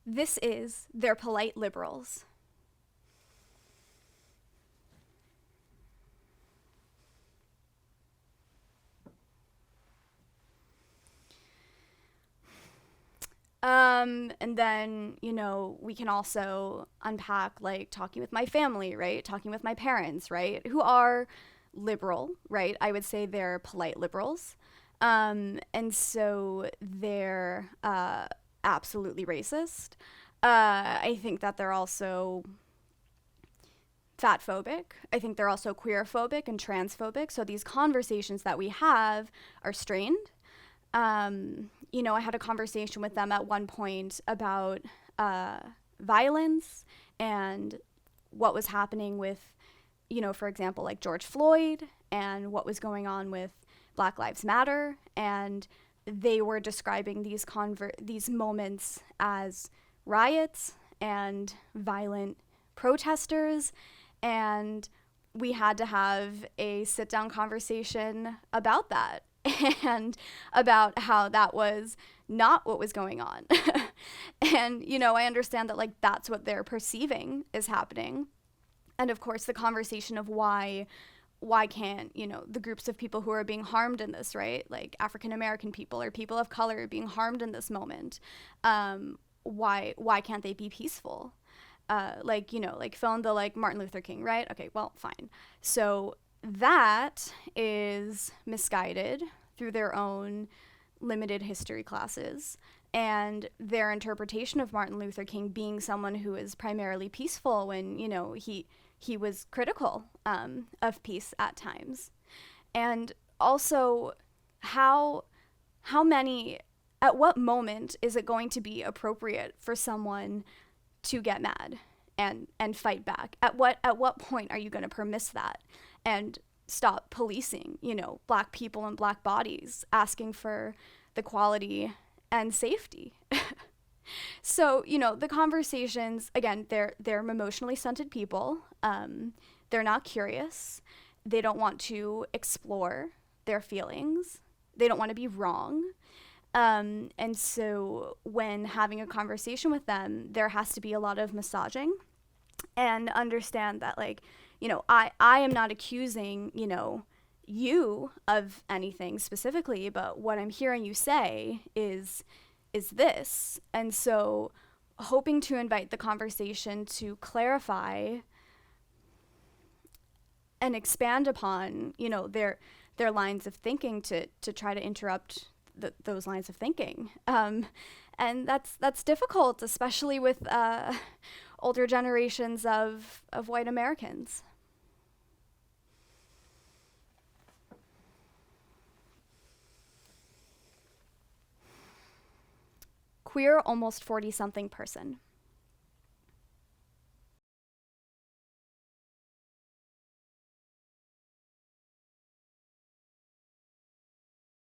This is They're Polite Liberals. And then, we can also unpack like talking with my family, right? Talking with my parents, right? Who are liberal, right? I would say they're polite liberals. And so they're absolutely racist. I think that they're also fat phobic. I think they're also queer phobic and transphobic. So these conversations that we have are strained. I had a conversation with them at one point about uh, violence and what was happening with, for example, like George Floyd and what was going on with Black Lives Matter. And they were describing these moments as riots and violent protesters. And we had to have a sit down conversation about that and about how that was not what was going on. And, I understand that, like, that's what they're perceiving is happening. And of course, the conversation of why can't, the groups of people who are being harmed in this, right? Like African American people or people of color being harmed in this moment. Why can't they be peaceful? Like fill in the like Martin Luther King, right? Okay, well, fine. So that is misguided through their own limited history classes and their interpretation of Martin Luther King being someone who is primarily peaceful when, he was critical of peace at times. And also, how many, at what moment is it going to be appropriate for someone to get mad and fight back? At what point are you going to permiss that and stop policing, black people and black bodies, asking for the quality and safety? So, the conversations, again, they're emotionally stunted people. They're not curious. They don't want to explore their feelings. They don't want to be wrong. And so when having a conversation with them, there has to be a lot of massaging and understand that, like, I am not accusing, you of anything specifically, but what I'm hearing you say is this. And so hoping to invite the conversation to clarify and expand upon, their lines of thinking to try to interrupt those lines of thinking. And that's difficult, especially with older generations of white Americans. Queer, almost 40 something person.